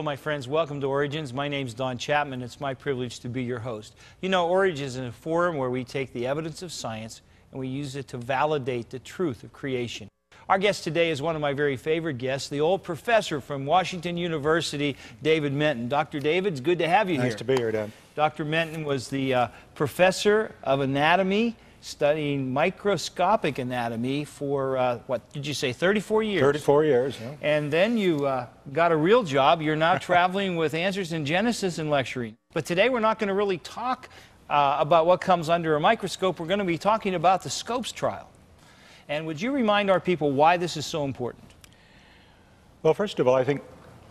Hello, my friends. Welcome to Origins. My name's Don Chapman. It's my privilege to be your host. You know, Origins is a forum where we take the evidence of science and we use it to validate the truth of creation. Our guest today is one of my very favorite guests, the old professor from Washington University, David Menton. Dr. David, it's good to have you here. Nice to be here, Dan. Dr. Menton was the professor of anatomy, studying microscopic anatomy for, what did you say, 34 years? 34 years, yeah. And then you got a real job. You're now traveling with Answers in Genesis and lecturing. But today we're not going to really talk about what comes under a microscope. We're going to be talking about the Scopes trial. And would you remind our people why this is so important? Well, first of all, I think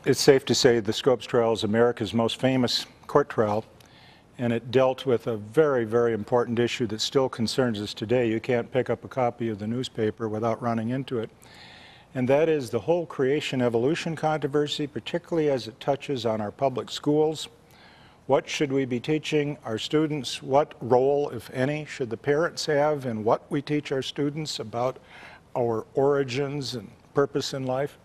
it's safe to say the Scopes trial is America's most famous court trial. And it dealt with a very, very important issue that still concerns us today. You can't pick up a copy of the newspaper without running into it. And that is the whole creation-evolution controversy, particularly as it touches on our public schools. What should we be teaching our students? What role, if any, should the parents have in what we teach our students about our origins and purpose in life?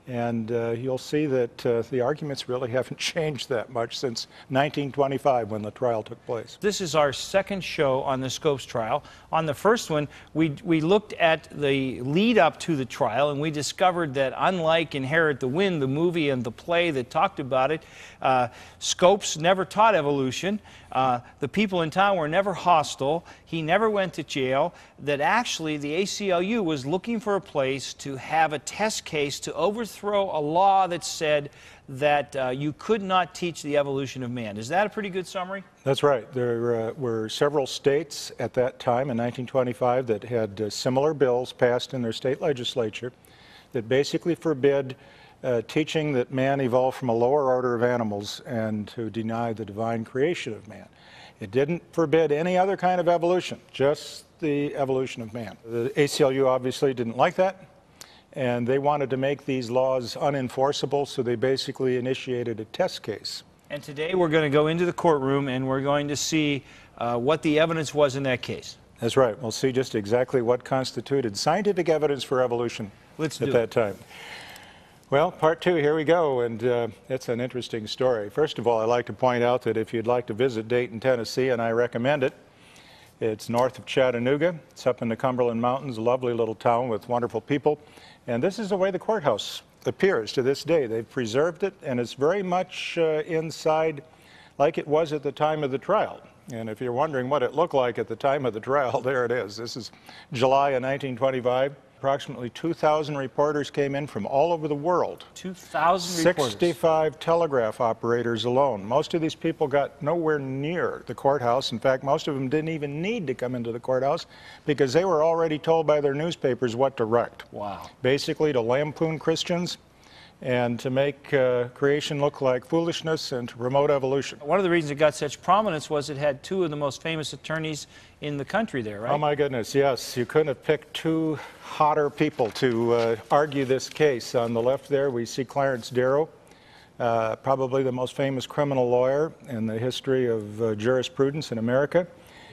And you'll see that the arguments really haven't changed that much since 1925 when the trial took place. This is our second show on the Scopes trial. On the first one, we looked at the lead up to the trial, and we discovered that unlike Inherit the Wind, the movie and the play that talked about it, Scopes never taught evolution. The people in town were never hostile. He never went to jail. That actually the ACLU was looking for a place to have a test case to overthrow a law that said that you could not teach the evolution of man. Is that a pretty good summary? That's right. There were several states at that time in 1925 that had similar bills passed in their state legislature that basically forbid teaching that man evolved from a lower order of animals and to deny the divine creation of man. It didn't forbid any other kind of evolution, just the evolution of man. The ACLU obviously didn't like that, and they wanted to make these laws unenforceable, so they basically initiated a test case. And today we're going to go into the courtroom and we're going to see what the evidence was in that case. That's right. We'll see just exactly what constituted scientific evidence for evolution at that time. Well, part two, here we go, and it's an interesting story. First of all, I'd like to point out that if you'd like to visit Dayton, Tennessee, and I recommend it, it's north of Chattanooga. It's up in the Cumberland Mountains, a lovely little town with wonderful people. And this is the way the courthouse appears to this day. They've preserved it, and it's very much inside like it was at the time of the trial. And if you're wondering what it looked like at the time of the trial, there it is. This is July of 1925. Approximately 2,000 reporters came in from all over the world. 2,000 reporters. 65 telegraph operators alone. Most of these people got nowhere near the courthouse. In fact, most of them didn't even need to come into the courthouse because they were already told by their newspapers what to write. Wow. Basically to lampoon Christians and to make creation look like foolishness and to promote evolution. One of the reasons it got such prominence was it had two of the most famous attorneys in the country there, right? Oh my goodness, yes. You couldn't have picked two hotter people to argue this case. On the left there we see Clarence Darrow, probably the most famous criminal lawyer in the history of jurisprudence in America.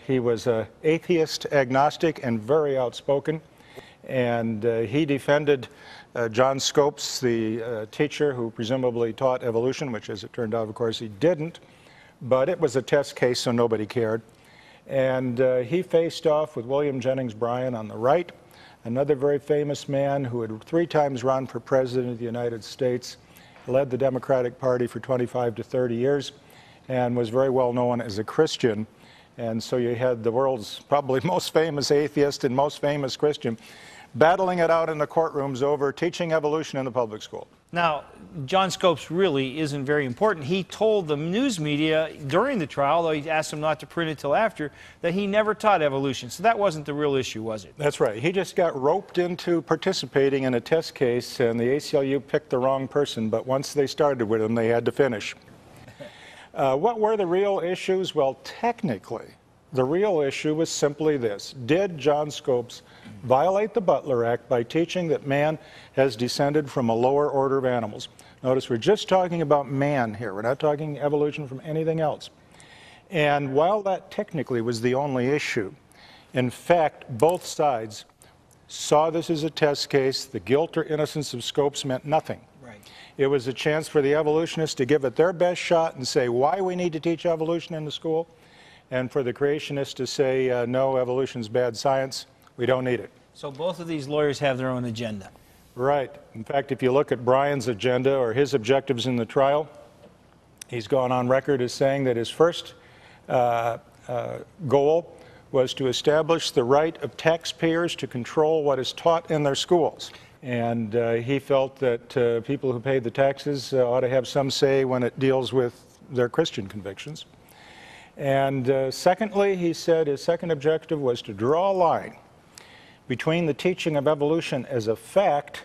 He was an atheist, agnostic, and very outspoken. And he defended John Scopes, the teacher who presumably taught evolution, which as it turned out, of course, he didn't. But it was a test case, so nobody cared. And he faced off with William Jennings Bryan on the right, another very famous man who had 3 times run for president of the United States, led the Democratic Party for 25 to 30 years, and was very well known as a Christian. And so you had the world's probably most famous atheist and most famous Christian battling it out in the courtrooms over teaching evolution in the public school. Now, John Scopes really isn't very important. He told the news media during the trial, though he asked them not to print it till after, that he never taught evolution. So that wasn't the real issue, was it? That's right. He just got roped into participating in a test case, and the ACLU picked the wrong person, but once they started with him, they had to finish. What were the real issues? Well, technically, the real issue was simply this. Did John Scopes violate the Butler Act by teaching that man has descended from a lower order of animals? Notice we're just talking about man here. We're not talking evolution from anything else. And while that technically was the only issue, in fact, both sides saw this as a test case. The guilt or innocence of Scopes meant nothing. Right. It was a chance for the evolutionists to give it their best shot and say why we need to teach evolution in the school, and for the creationists to say, no, evolution's bad science, we don't need it. So both of these lawyers have their own agenda. Right. In fact, if you look at Brian's agenda or his objectives in the trial, he's gone on record as saying that his first goal was to establish the right of taxpayers to control what is taught in their schools. And he felt that people who paid the taxes ought to have some say when it deals with their Christian convictions. And secondly, he said his second objective was to draw a line between the teaching of evolution as a fact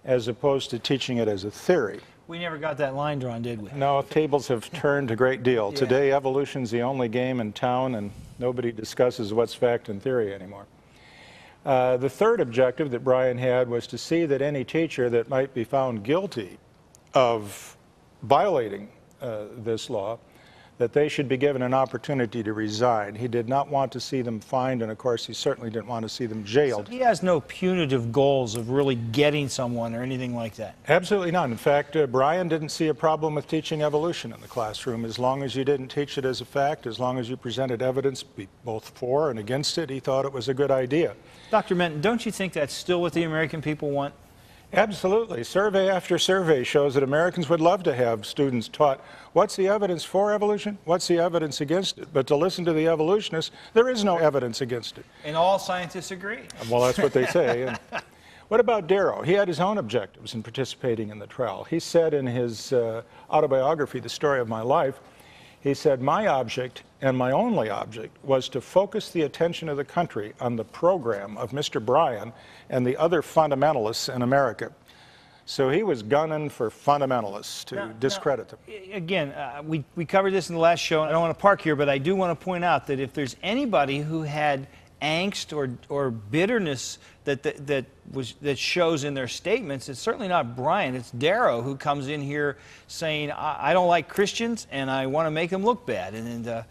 as opposed to teaching it as a theory. We never got that line drawn, did we? No, tables have turned a great deal. Yeah. Today, evolution's the only game in town, and nobody discusses what's fact and theory anymore. The third objective that Brian had was to see that any teacher that might be found guilty of violating this law, that they should be given an opportunity to resign. He did not want to see them fined, and of course he certainly didn't want to see them jailed. So he has no punitive goals of really getting someone or anything like that? Absolutely none. In fact, Brian didn't see a problem with teaching evolution in the classroom. As long as you didn't teach it as a fact, as long as you presented evidence both for and against it, he thought it was a good idea. Dr. Menton, don't you think that's still what the American people want? Absolutely. Survey after survey shows that Americans would love to have students taught what's the evidence for evolution, what's the evidence against it. But to listen to the evolutionists, there is no evidence against it. And all scientists agree. Well, that's what they say. And what about Darrow? He had his own objectives in participating in the trial. He said in his autobiography, The Story of My Life, he said, my object and my only object was to focus the attention of the country on the program of Mr. Bryan and the other fundamentalists in America. So he was gunning for fundamentalists to discredit them. Again, we covered this in the last show. I don't want to park here, but I do want to point out that if there's anybody who had angst or bitterness that shows in their statements, it's certainly not Brian. It's Darrow who comes in here saying, I don't like Christians and I want to make them look bad. And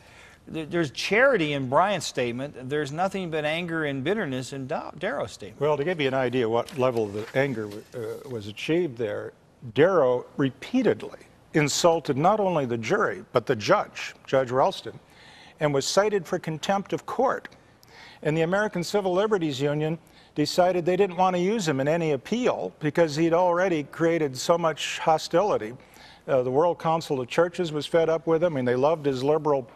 there's charity in Brian's statement. There's nothing but anger and bitterness in Darrow's statement. Well, to give you an idea what level of the anger was achieved there, Darrow repeatedly insulted not only the jury, but the judge, Judge Ralston, and was cited for contempt of court. And the American Civil Liberties Union decided they didn't want to use him in any appeal because he'd already created so much hostility. The World Council of Churches was fed up with him. I mean, they loved his liberal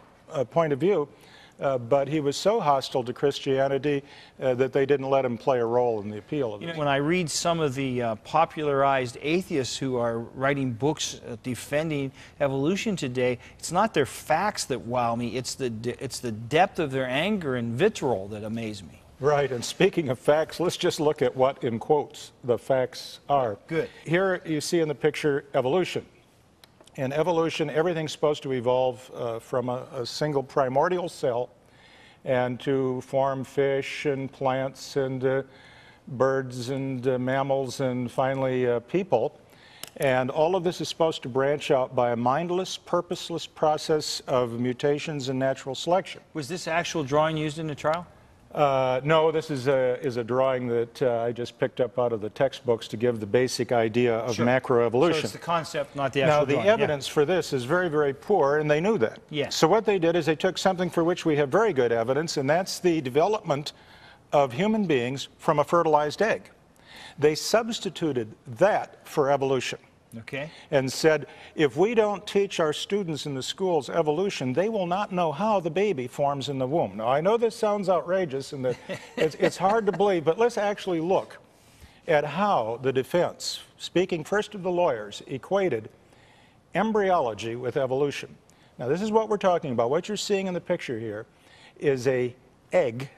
point of view, but he was so hostile to Christianity that they didn't let him play a role in the appeal of it. When I read some of the popularized atheists who are writing books defending evolution today, it's not their facts that wow me, it's the depth of their anger and vitriol that amaze me. Right, and speaking of facts, let's just look at what, in quotes, the facts are. Good. Here you see in the picture evolution. In evolution, everything's supposed to evolve from a single primordial cell and to form fish and plants and birds and mammals and finally people. And all of this is supposed to branch out by a mindless, purposeless process of mutations and natural selection. Was this actual drawing used in the trial? No, this is a drawing that I just picked up out of the textbooks to give the basic idea of macroevolution. So it's the concept, not the actual drawing. Now, the evidence for this is very, very poor, and they knew that. Yes. So what they did is they took something for which we have very good evidence, and that's the development of human beings from a fertilized egg. They substituted that for evolution. Okay. And said, if we don't teach our students in the schools evolution, they will not know how the baby forms in the womb. Now, I know this sounds outrageous and that it's hard to believe, but let's actually look at how the defense, speaking first of the lawyers, equated embryology with evolution. Now, this is what we're talking about. What you're seeing in the picture here is an egg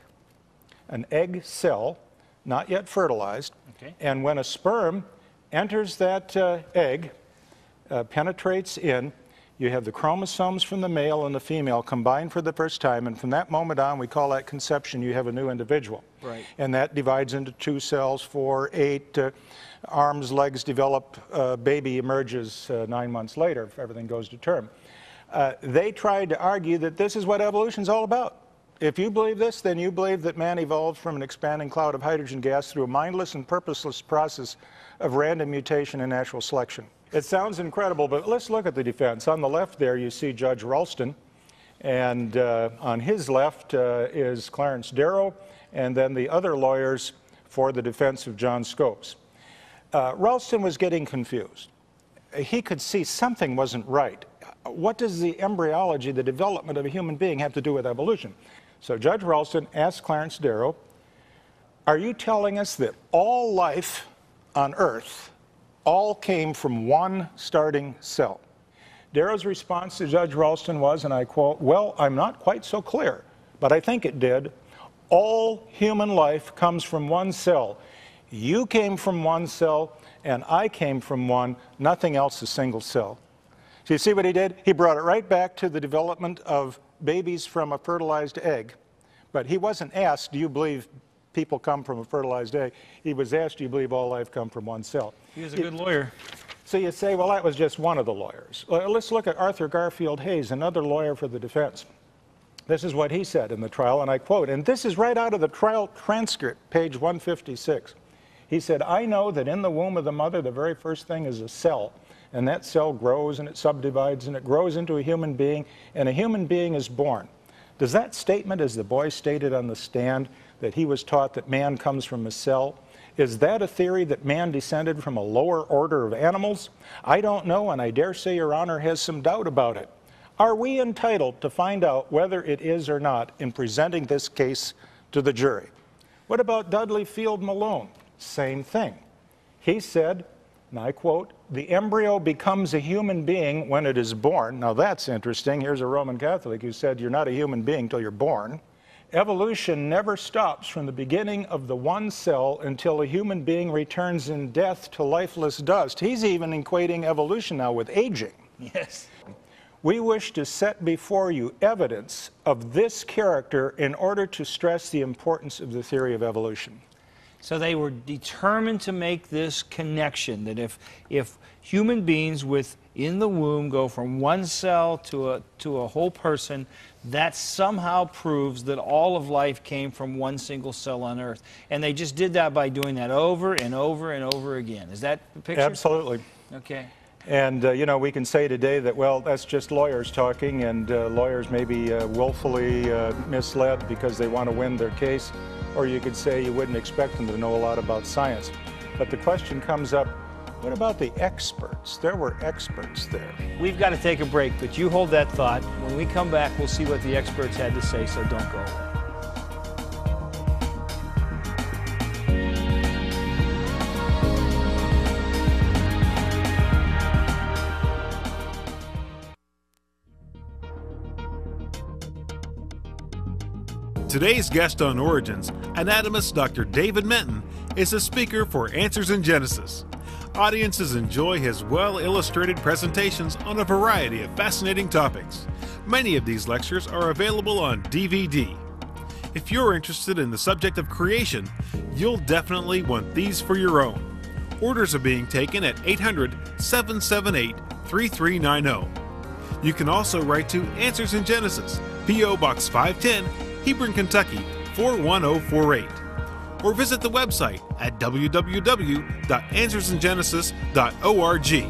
cell, not yet fertilized, okay. And when a sperm enters that egg, penetrates in, you have the chromosomes from the male and the female combined for the first time, and from that moment on, we call that conception. You have a new individual. Right. And that divides into 2 cells, 4, 8, arms, legs develop, baby emerges 9 months later, if everything goes to term. They tried to argue that this is what evolution is all about. If you believe this, then you believe that man evolved from an expanding cloud of hydrogen gas through a mindless and purposeless process of random mutation and natural selection. It sounds incredible, but let's look at the defense. On the left there, you see Judge Ralston, and on his left is Clarence Darrow, and then the other lawyers for the defense of John Scopes. Ralston was getting confused. He could see something wasn't right. What does the embryology, the development of a human being, have to do with evolution? So Judge Ralston asked Clarence Darrow, are you telling us that all life on Earth all came from one starting cell? Darrow's response to Judge Ralston was, and I quote, well, I'm not quite so clear, but I think it did. All human life comes from one cell. You came from one cell, and I came from one. Nothing else is single cell. So you see what he did? He brought it right back to the development of babies from a fertilized egg. But he wasn't asked, do you believe people come from a fertilized egg? He was asked, do you believe all life come from one cell? He was a good lawyer. So you say, well, that was just one of the lawyers. Let's look at Arthur Garfield Hayes, another lawyer for the defense. This is what he said in the trial, and I quote, and this is right out of the trial transcript, page 156. He said, I know that in the womb of the mother, the very first thing is a cell, and that cell grows and it subdivides and it grows into a human being, and a human being is born. Does that statement, as the boy stated on the stand, that he was taught that man comes from a cell, is that a theory that man descended from a lower order of animals? I don't know, and I dare say Your Honor has some doubt about it. Are we entitled to find out whether it is or not in presenting this case to the jury? What about Dudley Field Malone? Same thing. He said, and I quote, the embryo becomes a human being when it is born. Now that's interesting. Here's a Roman Catholic who said you're not a human being until you're born. Evolution never stops from the beginning of the one cell until a human being returns in death to lifeless dust. He's even equating evolution now with aging. Yes. We wish to set before you evidence of this character in order to stress the importance of the theory of evolution. So they were determined to make this connection, that if human beings within the womb go from one cell to a whole person, that somehow proves that all of life came from one single cell on Earth. And they just did that by doing that over and over and over again. Is that the picture? Absolutely. Okay. And, you know, we can say today that, well, that's just lawyers talking, and lawyers may be willfully misled because they want to win their case. Or you could say you wouldn't expect them to know a lot about science. But the question comes up, what about the experts? There were experts there. We've got to take a break, but you hold that thought. When we come back, we'll see what the experts had to say, so don't go away. Today's guest on Origins, anatomist Dr. David Menton, is a speaker for Answers in Genesis. Audiences enjoy his well-illustrated presentations on a variety of fascinating topics. Many of these lectures are available on DVD. If you're interested in the subject of creation, you'll definitely want these for your own. Orders are being taken at 800-778-3390. You can also write to Answers in Genesis, P.O. Box 510, Hebron, Kentucky 41048, or visit the website at www.answersingenesis.org.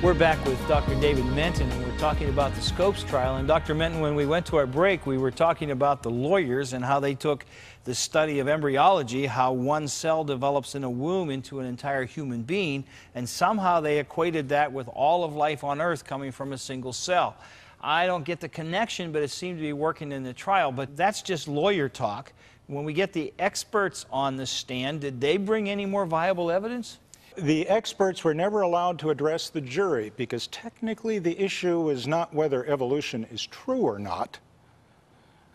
We're back with Dr. David Menton, and we're talking about the Scopes trial. And Dr. Menton, when we went to our break, we were talking about the lawyers and how they took the study of embryology, how one cell develops in a womb into an entire human being, and somehow they equated that with all of life on Earth coming from a single cell. I don't get the connection, but it seemed to be working in the trial. But that's just lawyer talk. When we get the experts on the stand, did they bring any more viable evidence? The experts were never allowed to address the jury because technically the issue is not whether evolution is true or not,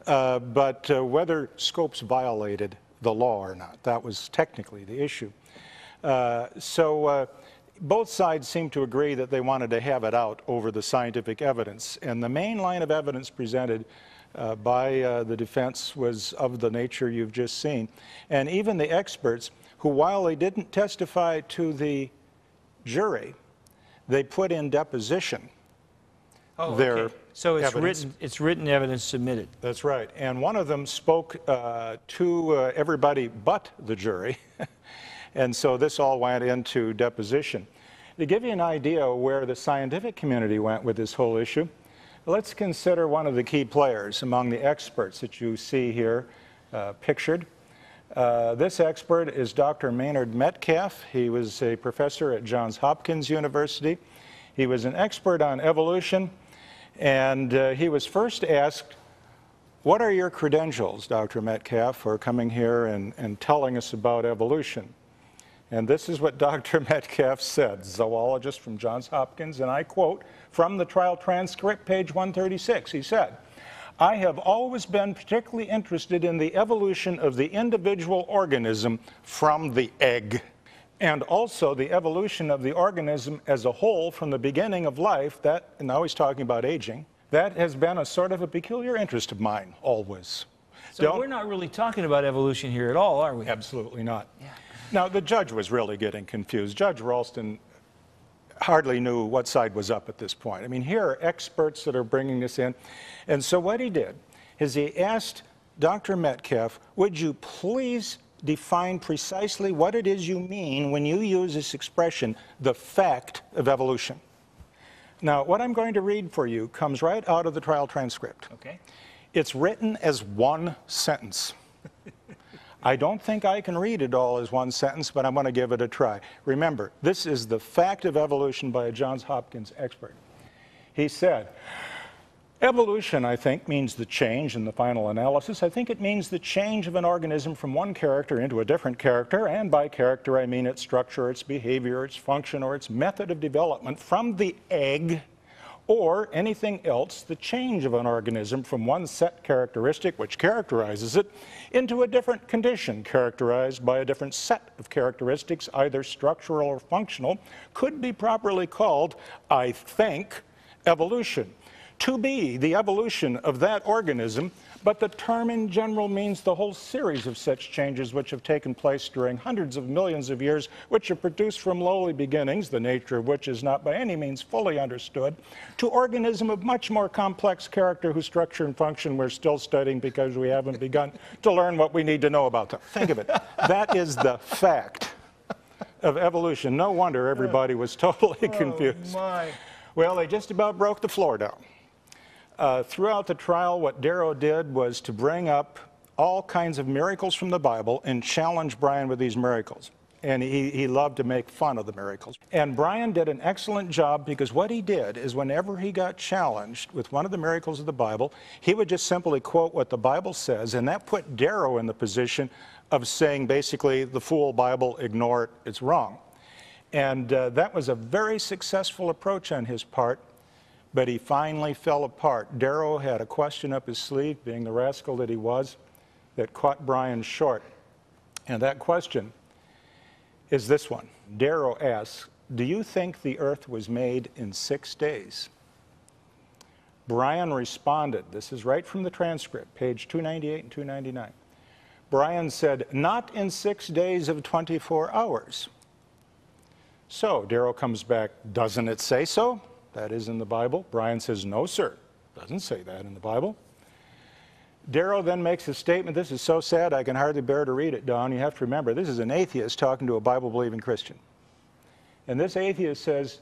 but whether Scopes violated the law or not. That was technically the issue. So both sides seemed to agree that they wanted to have it out over the scientific evidence. And the main line of evidence presented by the defense was of the nature you've just seen. And even the experts, who, while they didn't testify to the jury, they put in deposition their okay. So it's evidence. written evidence submitted. That's right. And one of them spoke to everybody but the jury. And so this all went into deposition. To give you an idea where the scientific community went with this whole issue, let's consider one of the key players among the experts that you see here pictured. This expert is Dr. Maynard Metcalf. He was a professor at Johns Hopkins University. He was an expert on evolution, and he was first asked, "What are your credentials, Dr. Metcalf, for coming here and telling us about evolution?" And this is what Dr. Metcalf said, zoologist from Johns Hopkins, and I quote from the trial transcript, page 136. He said, "I have always been particularly interested in the evolution of the individual organism from the egg, and also the evolution of the organism as a whole from the beginning of life." That, and now he's talking about aging, that has been a sort of a peculiar interest of mine, always. So we're not really talking about evolution here at all, are we? Absolutely not. Yeah. Now, the judge was really getting confused. Judge Ralston hardly knew what side was up at this point. I mean, here are experts that are bringing this in. And so what he did is he asked Dr. Metcalf, "Would you please define precisely what it is you mean when you use this expression, the fact of evolution?" Now, what I'm going to read for you comes right out of the trial transcript. Okay. It's written as one sentence. I don't think I can read it all as one sentence, but I'm going to give it a try. Remember, this is the fact of evolution by a Johns Hopkins expert. He said, "Evolution, I think, means the change in the final analysis. I think it means the change of an organism from one character into a different character, and by character I mean its structure, its behavior, its function, or its method of development from the egg, or anything else, the change of an organism from one set characteristic which characterizes it into a different condition characterized by a different set of characteristics, either structural or functional, could be properly called, I think, evolution. To be the evolution of that organism, but the term in general means the whole series of such changes which have taken place during hundreds of millions of years, which are produced from lowly beginnings, the nature of which is not by any means fully understood, to organism of much more complex character whose structure and function we're still studying because we haven't begun to learn what we need to know about them." Think of it. That is the fact of evolution. No wonder everybody was totally confused. Oh, my. Well, they just about broke the floor down. Throughout the trial, what Darrow did was to bring up all kinds of miracles from the Bible and challenge Brian with these miracles. And he loved to make fun of the miracles. And Brian did an excellent job, because what he did is whenever he got challenged with one of the miracles of the Bible, he would just simply quote what the Bible says, and that put Darrow in the position of saying basically, the fool Bible, ignore it, it's wrong. And that was a very successful approach on his part. But he finally fell apart. Darrow had a question up his sleeve, being the rascal that he was, that caught Brian short. And that question is this one. Darrow asks, "Do you think the earth was made in 6 days?" Brian responded, this is right from the transcript, page 298 and 299. Brian said, "Not in 6 days of 24 hours. So Darrow comes back, "Doesn't it say so? That is in the Bible." Brian says, "No, sir, doesn't say that in the Bible." Darrow then makes a statement. This is so sad I can hardly bear to read it, Don. You have to remember, this is an atheist talking to a Bible-believing Christian. And this atheist says,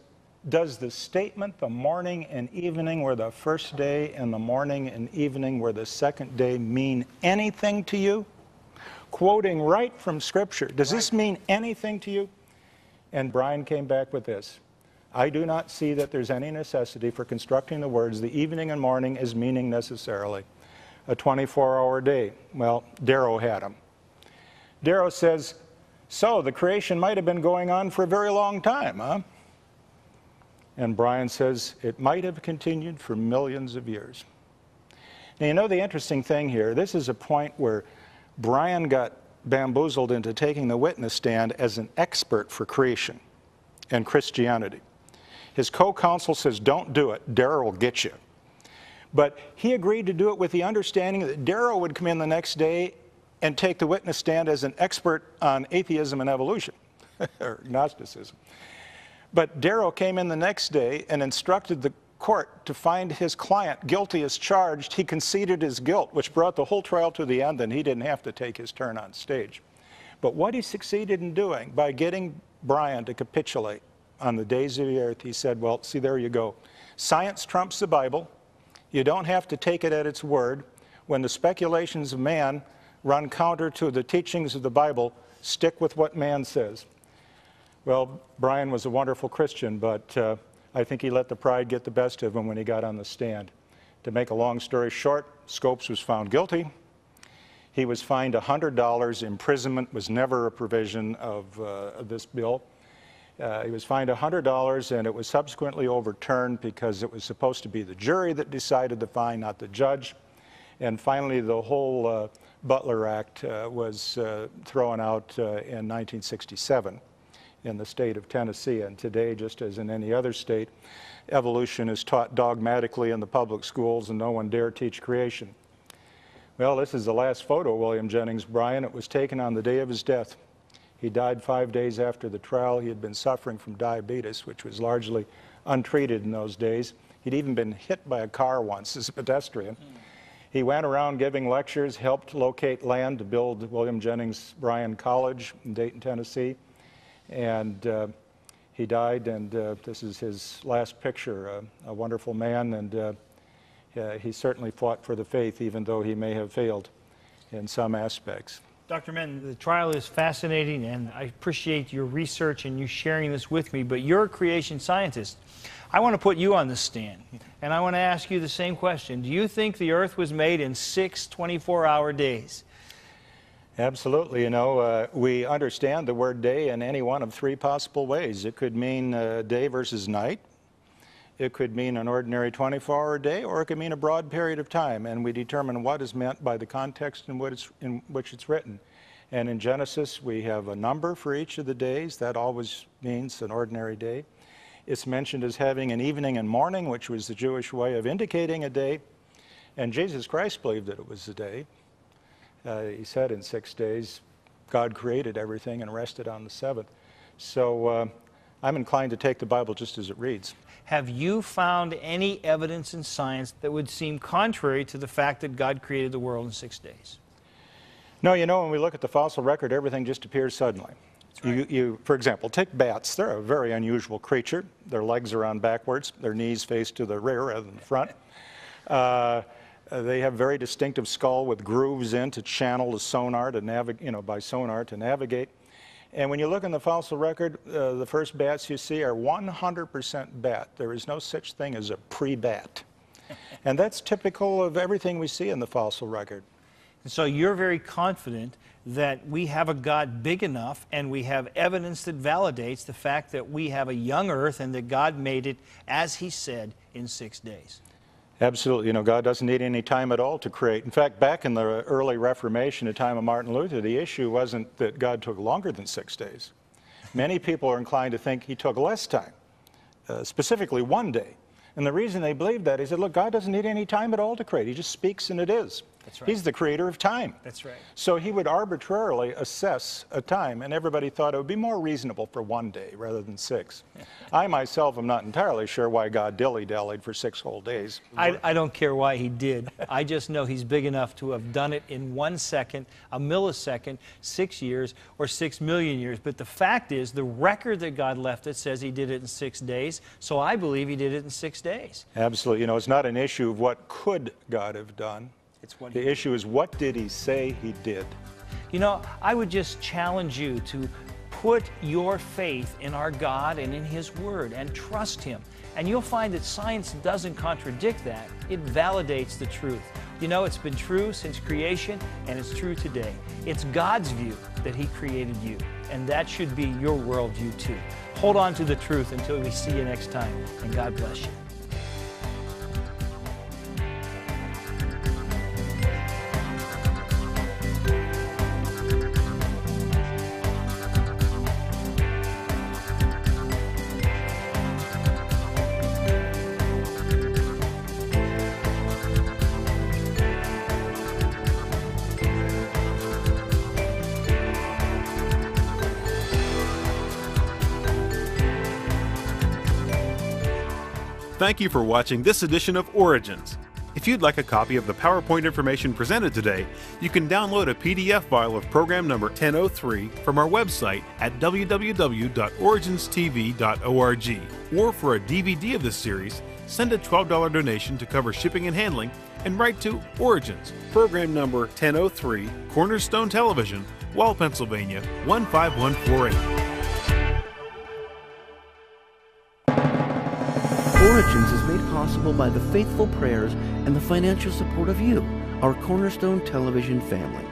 "Does the statement, the morning and evening were the first day and the morning and evening were the second day, mean anything to you?" Quoting right from Scripture. Does this mean anything to you? And Brian came back with this. "I do not see that there's any necessity for constructing the words the evening and morning as meaning necessarily a 24-hour day." Well, Darrow had him. Darrow says, "So the creation might have been going on for a very long time, huh?" And Brian says, "It might have continued for millions of years." Now, you know the interesting thing here, this is a point where Brian got bamboozled into taking the witness stand as an expert for creation and Christianity. His co-counsel says, "Don't do it, Darrow will get you." But he agreed to do it with the understanding that Darrow would come in the next day and take the witness stand as an expert on atheism and evolution, or Gnosticism. But Darrow came in the next day and instructed the court to find his client guilty as charged, he conceded his guilt, which brought the whole trial to the end, and he didn't have to take his turn on stage. But what he succeeded in doing, by getting Brian to capitulate on the days of the earth, he said, well, see, there you go. Science trumps the Bible. You don't have to take it at its word. When the speculations of man run counter to the teachings of the Bible, stick with what man says. Well, Brian was a wonderful Christian, but I think he let the pride get the best of him when he got on the stand. To make a long story short, Scopes was found guilty. He was fined $100. Imprisonment was never a provision of this bill. He was fined $100, and it was subsequently overturned because it was supposed to be the jury that decided the fine, not the judge. And finally, the whole Butler Act was thrown out in 1967 in the state of Tennessee. And today, just as in any other state, evolution is taught dogmatically in the public schools, and no one dare teach creation. Well, this is the last photo of William Jennings Bryan. It was taken on the day of his death. He died 5 days after the trial. He had been suffering from diabetes, which was largely untreated in those days. He'd even been hit by a car once as a pedestrian. He went around giving lectures, helped locate land to build William Jennings Bryan College in Dayton, Tennessee. And he died, and this is his last picture, a wonderful man, and he certainly fought for the faith, even though he may have failed in some aspects. Dr. Menton, the trial is fascinating, and I appreciate your research and you sharing this with me, but you're a creation scientist. I want to put you on the stand, and I want to ask you the same question. Do you think the earth was made in 6 24-hour days? Absolutely. You know, we understand the word day in any one of 3 possible ways. It could mean day versus night. It could mean an ordinary 24-hour day, or it could mean a broad period of time, and we determine what is meant by the context in which it's written. And in Genesis, we have a number for each of the days. That always means an ordinary day. It's mentioned as having an evening and morning, which was the Jewish way of indicating a day. And Jesus Christ believed that it was a day. He said in 6 days, God created everything and rested on the 7th. So I'm inclined to take the Bible just as it reads. Have you found any evidence in science that would seem contrary to the fact that God created the world in 6 days? No, you know, when we look at the fossil record, everything just appears suddenly. Right. For example, take bats. They're a very unusual creature. Their legs are on backwards, their knees face to the rear rather than the front. They have very distinctive skull with grooves in to channel the sonar to navigate, by sonar to navigate. And when you look in the fossil record, the first bats you see are 100% bat. There is no such thing as a pre-bat. And that's typical of everything we see in the fossil record. So you're very confident that we have a God big enough, and we have evidence that validates the fact that we have a young earth and that God made it, as he said, in 6 days. Absolutely. You know, God doesn't need any time at all to create. In fact, back in the early Reformation, the time of Martin Luther, the issue wasn't that God took longer than 6 days. Many people are inclined to think he took less time, specifically 1 day. And the reason they believed that, he said, look, God doesn't need any time at all to create. He just speaks and it is. That's right. He's the creator of time. That's right. So he would arbitrarily assess a time, and everybody thought it would be more reasonable for 1 day rather than 6. I myself am not entirely sure why God dilly-dallied for 6 whole days. I don't care why he did. I just know he's big enough to have done it in 1 second, a millisecond, 6 years, or 6 million years. But the fact is, the record that God left it says he did it in 6 days, so I believe he did it in 6 days. Absolutely. You know, it's not an issue of what could God have done. It's what the issue is, what did he say he did? You know, I would just challenge you to put your faith in our God and in his word and trust him. And you'll find that science doesn't contradict that. It validates the truth. You know, it's been true since creation, and it's true today. It's God's view that he created you, and that should be your worldview too. Hold on to the truth until we see you next time, and God bless you. Thank you for watching this edition of Origins. If you'd like a copy of the PowerPoint information presented today, you can download a PDF file of program number 1003 from our website at www.originstv.org. Or for a DVD of this series, send a $12 donation to cover shipping and handling and write to Origins, program number 1003, Cornerstone Television, Wall, Pennsylvania 15148. Origins is made possible by the faithful prayers and the financial support of you, our Cornerstone Television family.